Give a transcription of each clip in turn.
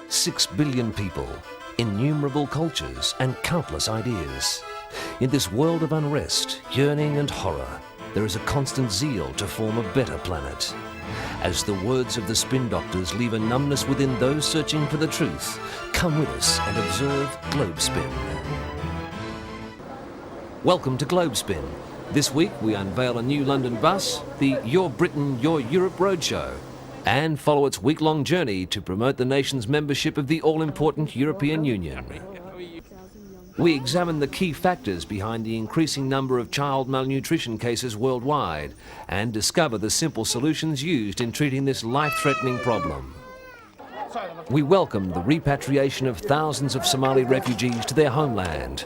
6 billion people, innumerable cultures and countless ideas. In this world of unrest, yearning and horror, there is a constant zeal to form a better planet. As the words of the spin doctors leave a numbness within those searching for the truth, come with us and observe Globespin. Welcome to Globespin. This week we unveil a new London bus, the Your Britain, Your Europe Roadshow, and follow its week-long journey to promote the nation's membership of the all-important European Union. We examine the key factors behind the increasing number of child malnutrition cases worldwide and discover the simple solutions used in treating this life-threatening problem. We welcome the repatriation of thousands of Somali refugees to their homeland.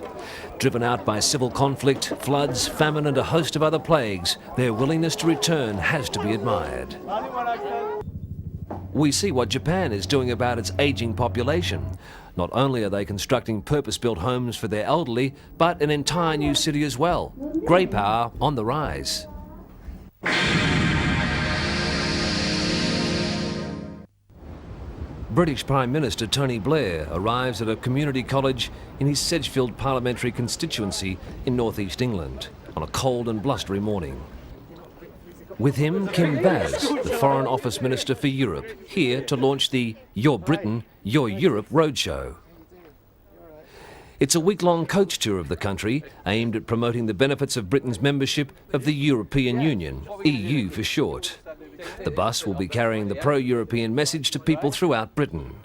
Driven out by civil conflict, floods, famine and a host of other plagues, their willingness to return has to be admired. We see what Japan is doing about its aging population. Not only are they constructing purpose-built homes for their elderly, but an entire new city as well. Grey power on the rise. British Prime Minister Tony Blair arrives at a community college in his Sedgefield parliamentary constituency in northeast England on a cold and blustery morning. With him, Kim Vaz, the Foreign Office Minister for Europe, here to launch the Your Britain, Your Europe Roadshow. It's a week-long coach tour of the country aimed at promoting the benefits of Britain's membership of the European Union, EU for short. The bus will be carrying the pro-European message to people throughout Britain.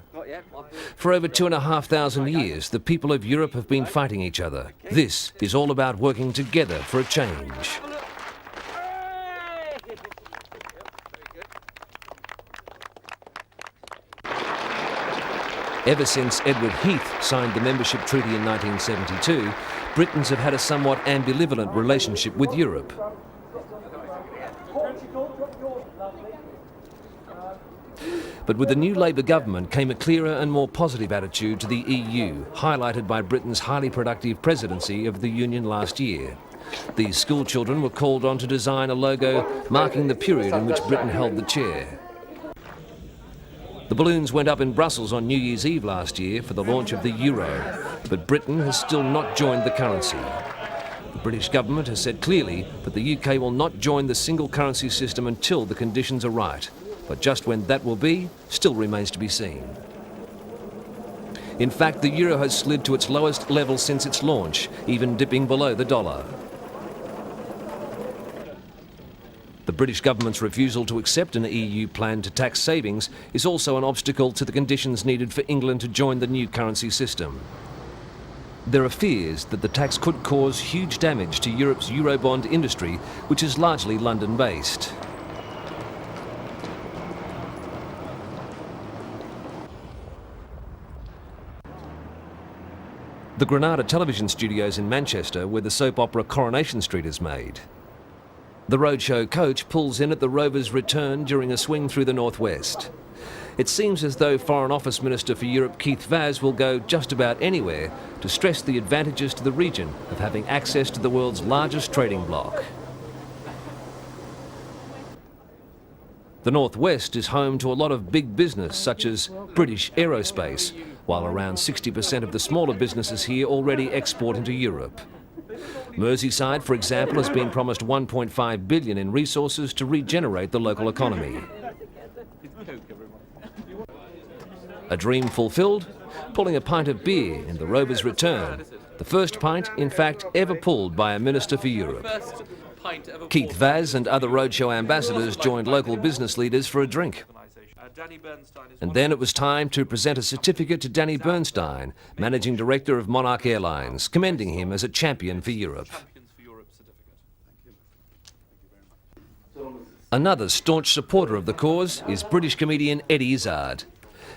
For over 2,500 years, the people of Europe have been fighting each other. This is all about working together for a change. Ever since Edward Heath signed the membership treaty in 1972, Britons have had a somewhat ambivalent relationship with Europe. But with the new Labour government came a clearer and more positive attitude to the EU, highlighted by Britain's highly productive presidency of the Union last year. These school children were called on to design a logo marking the period in which Britain held the chair. The balloons went up in Brussels on New Year's Eve last year for the launch of the euro, but Britain has still not joined the currency. The British government has said clearly that the UK will not join the single currency system until the conditions are right, but just when that will be still remains to be seen. In fact, the euro has slid to its lowest level since its launch, even dipping below the dollar. The British government's refusal to accept an EU plan to tax savings is also an obstacle to the conditions needed for England to join the new currency system. There are fears that the tax could cause huge damage to Europe's Eurobond industry, which is largely London-based. The Granada television studios in Manchester, where the soap opera Coronation Street is made. The roadshow coach pulls in at the Rovers' return during a swing through the northwest. It seems as though Foreign Office Minister for Europe Keith Vaz will go just about anywhere to stress the advantages to the region of having access to the world's largest trading bloc. The northwest is home to a lot of big business such as British Aerospace, while around 60% of the smaller businesses here already export into Europe. Merseyside, for example, has been promised $1.5 billion in resources to regenerate the local economy. A dream fulfilled? Pulling a pint of beer in the Rovers' return. The first pint, in fact, ever pulled by a Minister for Europe. Keith Vaz and other roadshow ambassadors joined local business leaders for a drink. And then it was time to present a certificate to Danny Bernstein, Managing Director of Monarch Airlines, commending him as a champion for Europe. Another staunch supporter of the cause is British comedian Eddie Izzard.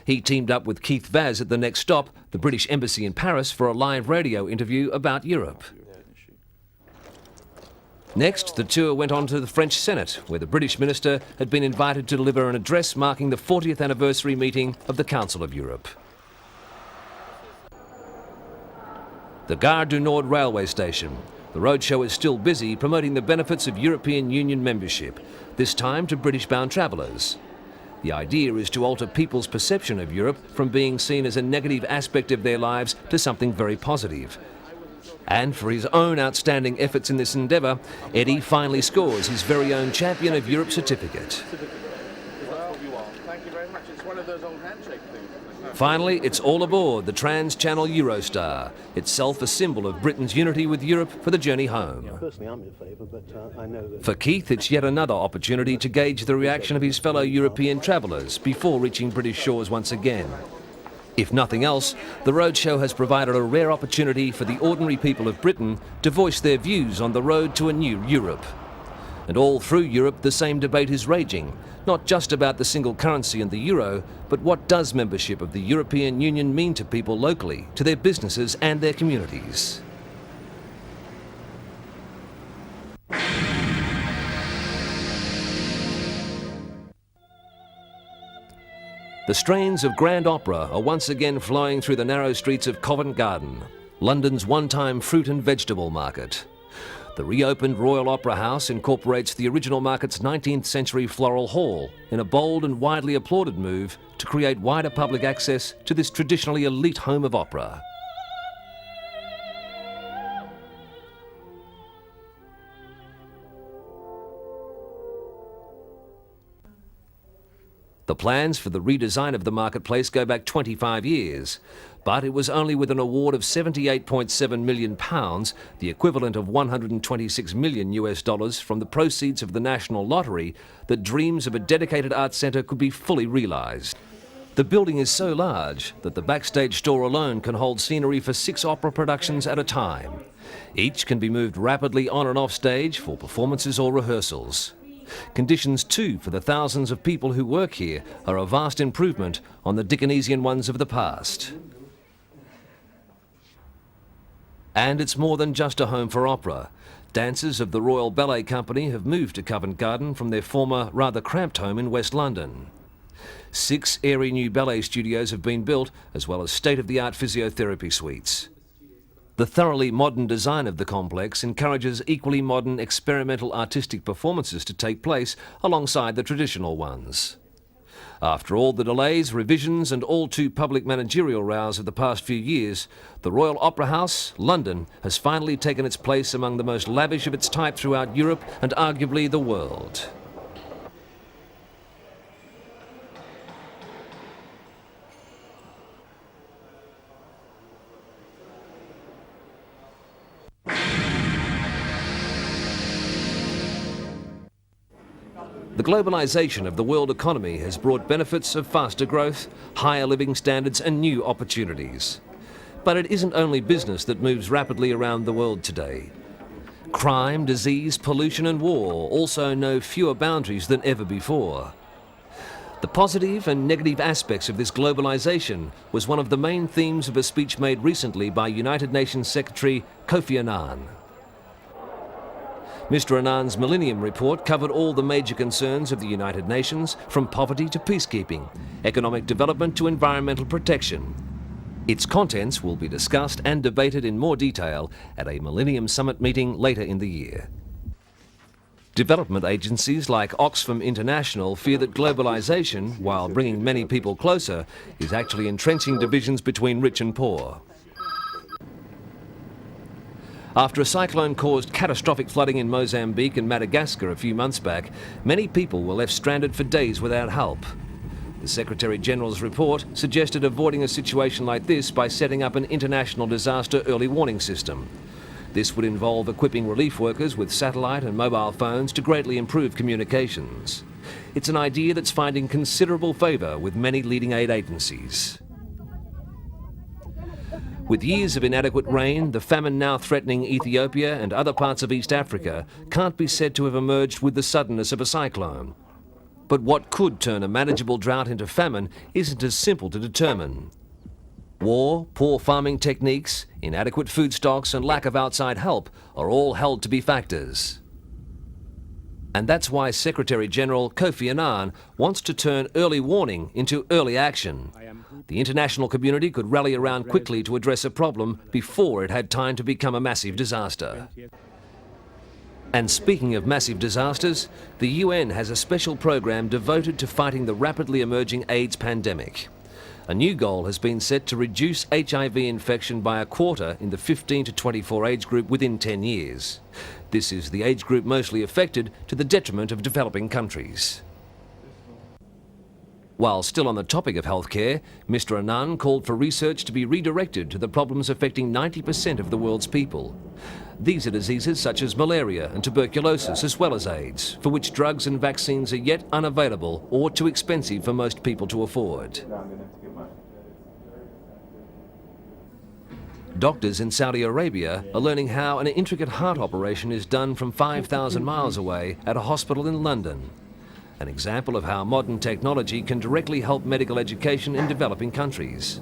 He teamed up with Keith Vaz at the next stop, the British Embassy in Paris, for a live radio interview about Europe. Next, the tour went on to the French Senate, where the British minister had been invited to deliver an address marking the 40th anniversary meeting of the Council of Europe. The Gare du Nord railway station. The roadshow is still busy promoting the benefits of European Union membership, this time to British-bound travellers. The idea is to alter people's perception of Europe from being seen as a negative aspect of their lives to something very positive. And for his own outstanding efforts in this endeavour, Eddie finally scores his very own Champion of Europe certificate. Finally, it's all aboard the Trans-Channel Eurostar, itself a symbol of Britain's unity with Europe for the journey home. Personally, I'm in favour, but I know that... For Keith, it's yet another opportunity to gauge the reaction of his fellow European travellers before reaching British shores once again. If nothing else, the roadshow has provided a rare opportunity for the ordinary people of Britain to voice their views on the road to a new Europe. And all through Europe, the same debate is raging, not just about the single currency and the euro, but what does membership of the European Union mean to people locally, to their businesses and their communities? The strains of grand opera are once again flowing through the narrow streets of Covent Garden, London's one-time fruit and vegetable market. The reopened Royal Opera House incorporates the original market's 19th century floral hall in a bold and widely applauded move to create wider public access to this traditionally elite home of opera. The plans for the redesign of the marketplace go back 25 years, but it was only with an award of £78.7 million, the equivalent of $126 million US from the proceeds of the National Lottery, that dreams of a dedicated arts centre could be fully realised. The building is so large that the backstage store alone can hold scenery for 6 opera productions at a time. Each can be moved rapidly on and off stage for performances or rehearsals. Conditions too for the thousands of people who work here are a vast improvement on the Dickensian ones of the past. And it's more than just a home for opera. Dancers of the Royal Ballet Company have moved to Covent Garden from their former, rather cramped home in West London. 6 airy new ballet studios have been built, as well as state-of-the-art physiotherapy suites. The thoroughly modern design of the complex encourages equally modern experimental artistic performances to take place alongside the traditional ones. After all the delays, revisions and all too public managerial rows of the past few years, the Royal Opera House, London, has finally taken its place among the most lavish of its type throughout Europe and arguably the world. The globalization of the world economy has brought benefits of faster growth, higher living standards and new opportunities. But it isn't only business that moves rapidly around the world today. Crime, disease, pollution and war also know fewer boundaries than ever before. The positive and negative aspects of this globalization was one of the main themes of a speech made recently by United Nations Secretary Kofi Annan. Mr. Annan's Millennium Report covered all the major concerns of the United Nations, from poverty to peacekeeping, economic development to environmental protection. Its contents will be discussed and debated in more detail at a Millennium Summit meeting later in the year. Development agencies like Oxfam International fear that globalization, while bringing many people closer, is actually entrenching divisions between rich and poor. After a cyclone caused catastrophic flooding in Mozambique and Madagascar a few months back, many people were left stranded for days without help. The Secretary-General's report suggested avoiding a situation like this by setting up an international disaster early warning system. This would involve equipping relief workers with satellite and mobile phones to greatly improve communications. It's an idea that's finding considerable favour with many leading aid agencies. With years of inadequate rain, the famine now threatening Ethiopia and other parts of East Africa can't be said to have emerged with the suddenness of a cyclone. But what could turn a manageable drought into famine isn't as simple to determine. War, poor farming techniques, inadequate food stocks and lack of outside help are all held to be factors. And that's why Secretary-General Kofi Annan wants to turn early warning into early action. The international community could rally around quickly to address a problem before it had time to become a massive disaster. And speaking of massive disasters, the UN has a special program devoted to fighting the rapidly emerging AIDS pandemic. A new goal has been set to reduce HIV infection by a quarter in the 15 to 24 age group within 10 years. This is the age group mostly affected, to the detriment of developing countries. While still on the topic of healthcare, Mr. Anand called for research to be redirected to the problems affecting 90% of the world's people. These are diseases such as malaria and tuberculosis, as well as AIDS, for which drugs and vaccines are yet unavailable or too expensive for most people to afford. Doctors in Saudi Arabia are learning how an intricate heart operation is done from 5,000 miles away at a hospital in London. An example of how modern technology can directly help medical education in developing countries.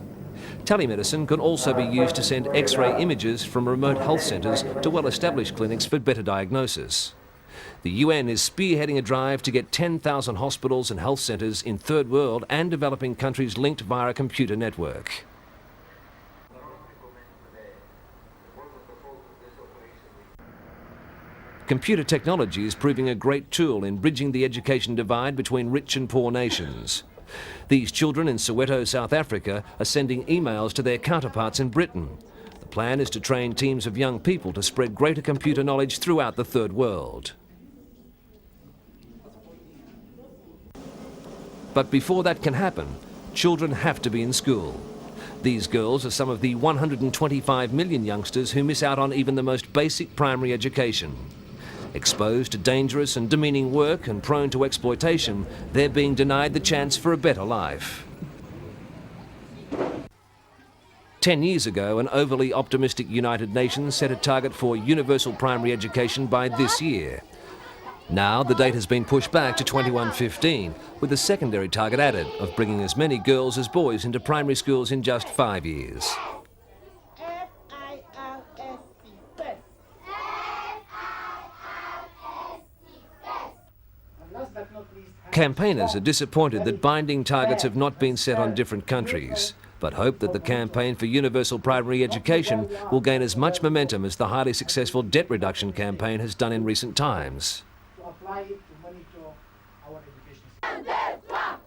Telemedicine can also be used to send X-ray images from remote health centres to well-established clinics for better diagnosis. The UN is spearheading a drive to get 10,000 hospitals and health centres in third world and developing countries linked via a computer network. Computer technology is proving a great tool in bridging the education divide between rich and poor nations. These children in Soweto, South Africa, are sending emails to their counterparts in Britain. The plan is to train teams of young people to spread greater computer knowledge throughout the third world. But before that can happen, children have to be in school. These girls are some of the 125 million youngsters who miss out on even the most basic primary education. Exposed to dangerous and demeaning work and prone to exploitation, they're being denied the chance for a better life. 10 years ago, an overly optimistic United Nations set a target for universal primary education by this year. Now the date has been pushed back to 2115, with a secondary target added of bringing as many girls as boys into primary schools in just 5 years. Campaigners are disappointed that binding targets have not been set on different countries, but hope that the campaign for universal primary education will gain as much momentum as the highly successful debt reduction campaign has done in recent times.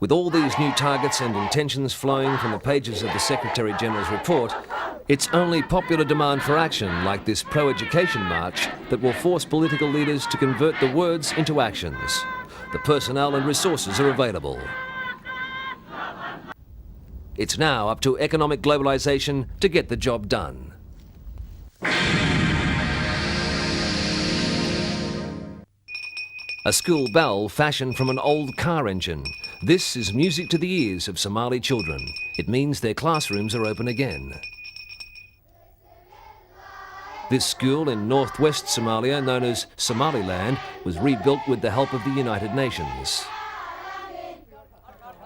With all these new targets and intentions flowing from the pages of the Secretary-General's report, it's only popular demand for action like this pro-education march that will force political leaders to convert the words into actions. The personnel and resources are available. It's now up to economic globalization to get the job done. A school bell fashioned from an old car engine. This is music to the ears of Somali children. It means their classrooms are open again. This school in northwest Somalia, known as Somaliland, was rebuilt with the help of the United Nations.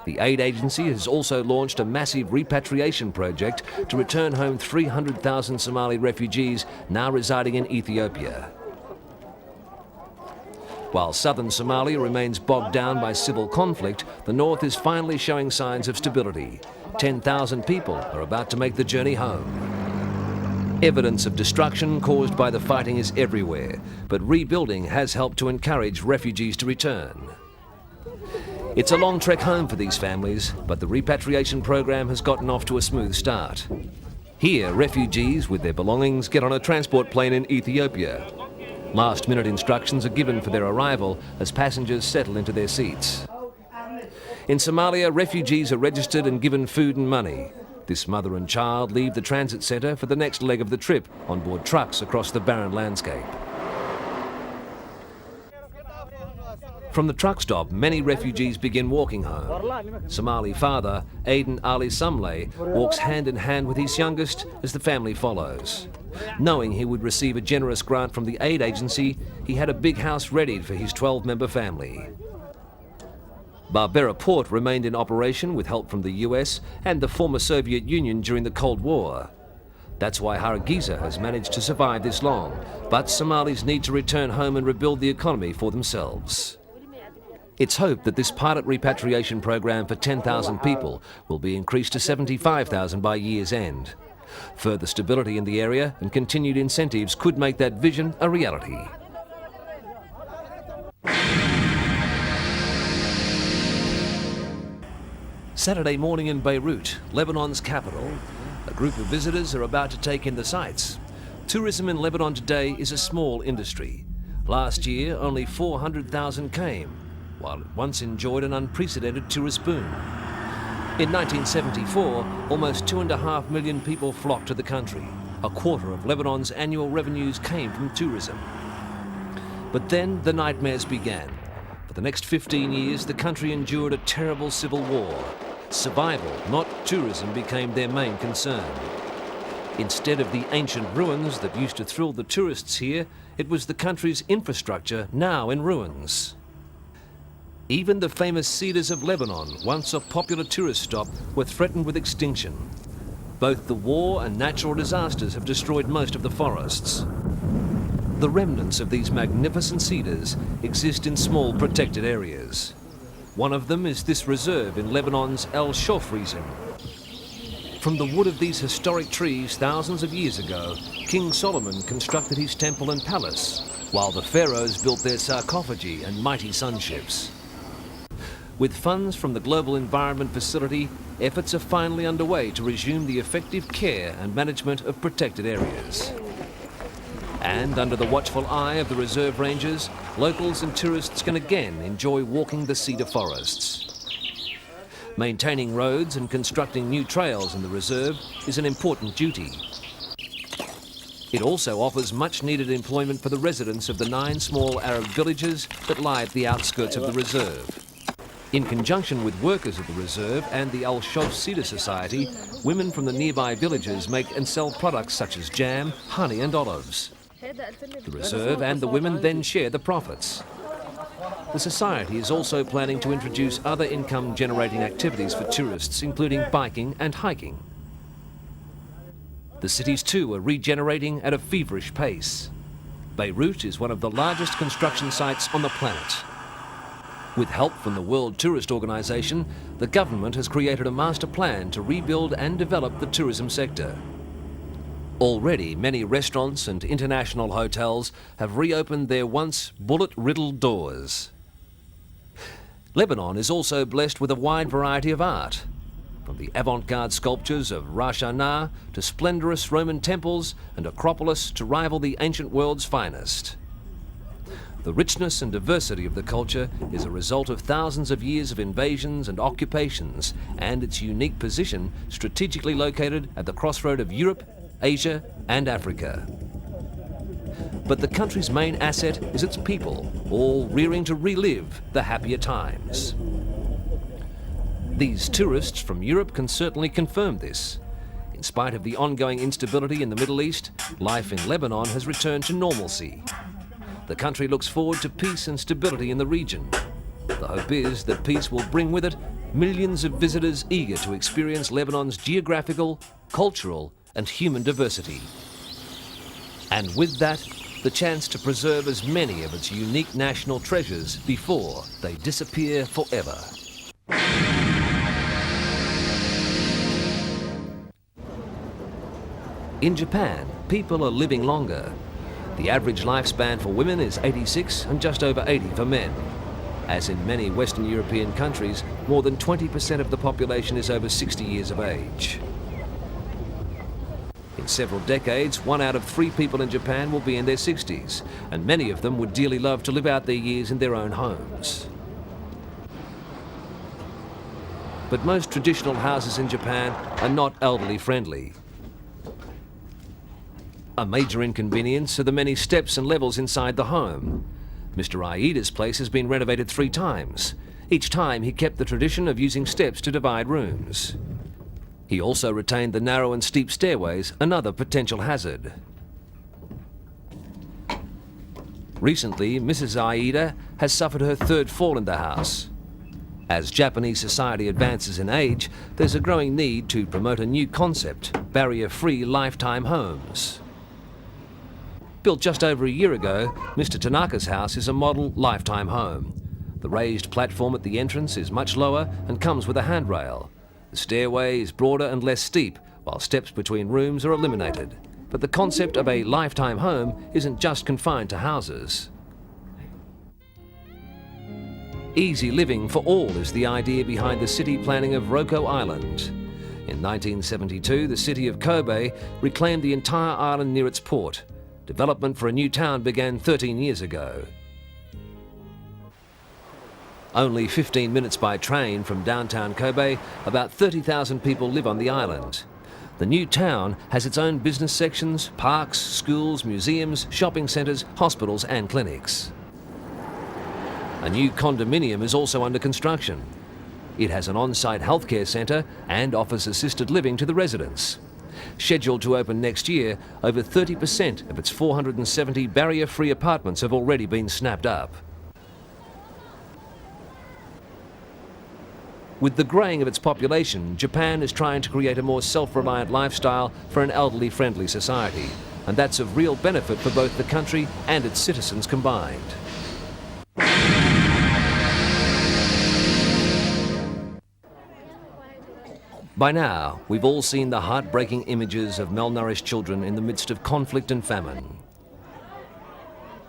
The aid agency has also launched a massive repatriation project to return home 300,000 Somali refugees now residing in Ethiopia. While southern Somalia remains bogged down by civil conflict, the north is finally showing signs of stability. 10,000 people are about to make the journey home. Evidence of destruction caused by the fighting is everywhere, but rebuilding has helped to encourage refugees to return. It's a long trek home for these families, but the repatriation program has gotten off to a smooth start. Here, refugees with their belongings get on a transport plane in Ethiopia. Last-minute instructions are given for their arrival as passengers settle into their seats. In Somalia, refugees are registered and given food and money. This mother and child leave the transit centre for the next leg of the trip on board trucks across the barren landscape. From the truck stop, many refugees begin walking home. Somali father, Aiden Ali Samle, walks hand in hand with his youngest as the family follows. Knowing he would receive a generous grant from the aid agency, he had a big house readied for his 12-member family. Berbera Port remained in operation with help from the US and the former Soviet Union during the Cold War. That's why Hargeisa has managed to survive this long, but Somalis need to return home and rebuild the economy for themselves. It's hoped that this pilot repatriation program for 10,000 people will be increased to 75,000 by year's end. Further stability in the area and continued incentives could make that vision a reality. Saturday morning in Beirut, Lebanon's capital, a group of visitors are about to take in the sights. Tourism in Lebanon today is a small industry. Last year, only 400,000 came, while it once enjoyed an unprecedented tourist boom. In 1974, almost 2.5 million people flocked to the country. A quarter of Lebanon's annual revenues came from tourism. But then the nightmares began. For the next 15 years, the country endured a terrible civil war. Survival, not tourism, became their main concern. Instead of the ancient ruins that used to thrill the tourists here, it was the country's infrastructure now in ruins. Even the famous cedars of Lebanon, once a popular tourist stop, were threatened with extinction. Both the war and natural disasters have destroyed most of the forests. The remnants of these magnificent cedars exist in small protected areas. One of them is this reserve in Lebanon's El Shof region. From the wood of these historic trees thousands of years ago, King Solomon constructed his temple and palace, while the pharaohs built their sarcophagi and mighty sunships. With funds from the Global Environment Facility, efforts are finally underway to resume the effective care and management of protected areas. And under the watchful eye of the reserve rangers, locals and tourists can again enjoy walking the cedar forests. Maintaining roads and constructing new trails in the reserve is an important duty. It also offers much-needed employment for the residents of the 9 small Arab villages that lie at the outskirts of the reserve. In conjunction with workers of the reserve and the Al Shof Cedar Society, women from the nearby villages make and sell products such as jam, honey and olives. The reserve and the women then share the profits. The Society is also planning to introduce other income-generating activities for tourists, including biking and hiking. The cities too are regenerating at a feverish pace. Beirut is one of the largest construction sites on the planet. With help from the World Tourist Organization, the government has created a master plan to rebuild and develop the tourism sector. Already, many restaurants and international hotels have reopened their once bullet-riddled doors. Lebanon is also blessed with a wide variety of art, from the avant-garde sculptures of Rosh Hashanah to splendorous Roman temples and Acropolis to rival the ancient world's finest. The richness and diversity of the culture is a result of thousands of years of invasions and occupations, and its unique position strategically located at the crossroad of Europe, Asia and Africa. But the country's main asset is its people, all rearing to relive the happier times. These tourists from Europe can certainly confirm this. In spite of the ongoing instability in the Middle East, life in Lebanon has returned to normalcy. The country looks forward to peace and stability in the region. The hope is that peace will bring with it millions of visitors eager to experience Lebanon's geographical, cultural and human diversity. And with that, the chance to preserve as many of its unique national treasures before they disappear forever. In Japan, people are living longer. The average lifespan for women is 86 and just over 80 for men. As in many Western European countries, more than 20% of the population is over 60 years of age. In several decades, 1 out of 3 people in Japan will be in their 60s, and many of them would dearly love to live out their years in their own homes. But most traditional houses in Japan are not elderly friendly. A major inconvenience are the many steps and levels inside the home. Mr. Aida's place has been renovated 3 times. Each time he kept the tradition of using steps to divide rooms. He also retained the narrow and steep stairways, another potential hazard. Recently, Mrs. Aida has suffered her 3rd fall in the house. As Japanese society advances in age, there's a growing need to promote a new concept, barrier-free lifetime homes. Built just over a year ago, Mr. Tanaka's house is a model lifetime home. The raised platform at the entrance is much lower and comes with a handrail. The stairway is broader and less steep, while steps between rooms are eliminated. But the concept of a lifetime home isn't just confined to houses. Easy living for all is the idea behind the city planning of Roko Island. In 1972, the city of Kobe reclaimed the entire island near its port. Development for a new town began 13 years ago. Only 15 minutes by train from downtown Kobe, about 30,000 people live on the island. The new town has its own business sections, parks, schools, museums, shopping centres, hospitals and clinics. A new condominium is also under construction. It has an on-site healthcare centre and offers assisted living to the residents. Scheduled to open next year, over 30% of its 470 barrier-free apartments have already been snapped up. With the greying of its population, Japan is trying to create a more self-reliant lifestyle for an elderly-friendly society, and that's of real benefit for both the country and its citizens combined. By now, we've all seen the heartbreaking images of malnourished children in the midst of conflict and famine.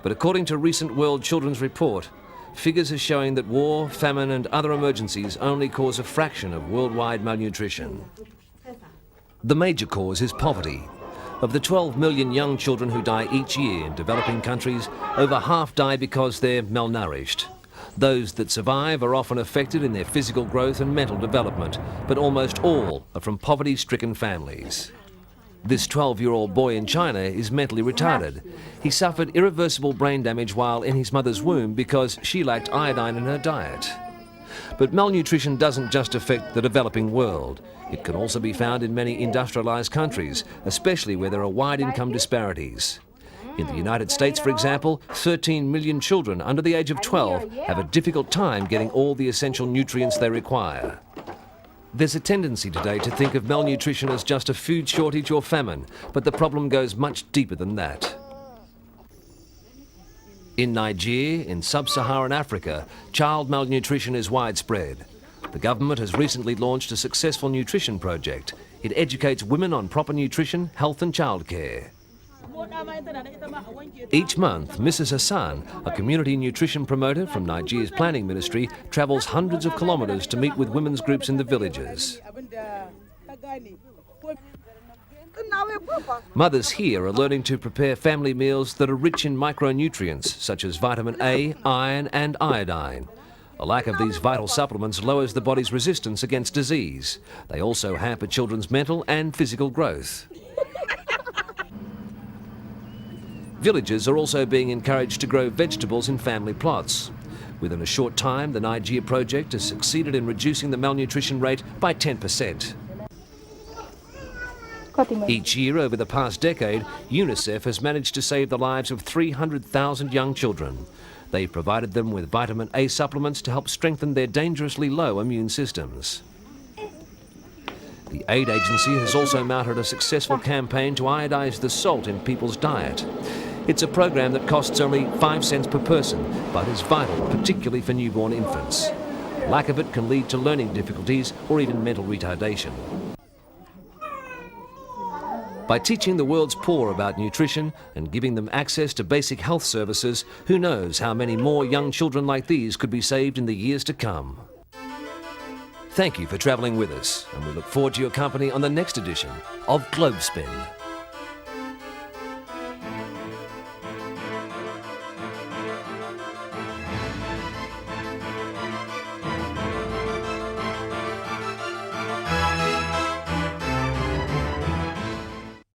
But according to a recent World Children's Report, figures are showing that war, famine and other emergencies only cause a fraction of worldwide malnutrition. The major cause is poverty. Of the 12 million young children who die each year in developing countries, over half die because they're malnourished. Those that survive are often affected in their physical growth and mental development, but almost all are from poverty-stricken families. This 12-year-old boy in China is mentally retarded. He suffered irreversible brain damage while in his mother's womb because she lacked iodine in her diet. But malnutrition doesn't just affect the developing world. It can also be found in many industrialized countries, especially where there are wide income disparities. In the United States, for example, 13 million children under the age of 12 have a difficult time getting all the essential nutrients they require. There's a tendency today to think of malnutrition as just a food shortage or famine, but the problem goes much deeper than that. In Niger, in sub-Saharan Africa, child malnutrition is widespread. The government has recently launched a successful nutrition project. It educates women on proper nutrition, health and childcare. Each month, Mrs. Hassan, a community nutrition promoter from Nigeria's planning ministry, travels hundreds of kilometres to meet with women's groups in the villages. Mothers here are learning to prepare family meals that are rich in micronutrients such as vitamin A, iron and iodine. A lack of these vital supplements lowers the body's resistance against disease. They also hamper children's mental and physical growth. Villagers are also being encouraged to grow vegetables in family plots. Within a short time, the Niger project has succeeded in reducing the malnutrition rate by 10%. Each year over the past decade, UNICEF has managed to save the lives of 300,000 young children. They've provided them with vitamin A supplements to help strengthen their dangerously low immune systems. The aid agency has also mounted a successful campaign to iodise the salt in people's diet. It's a program that costs only 5 cents per person, but is vital, particularly for newborn infants. Lack of it can lead to learning difficulties or even mental retardation. By teaching the world's poor about nutrition and giving them access to basic health services, who knows how many more young children like these could be saved in the years to come. Thank you for travelling with us, and we look forward to your company on the next edition of Globespin.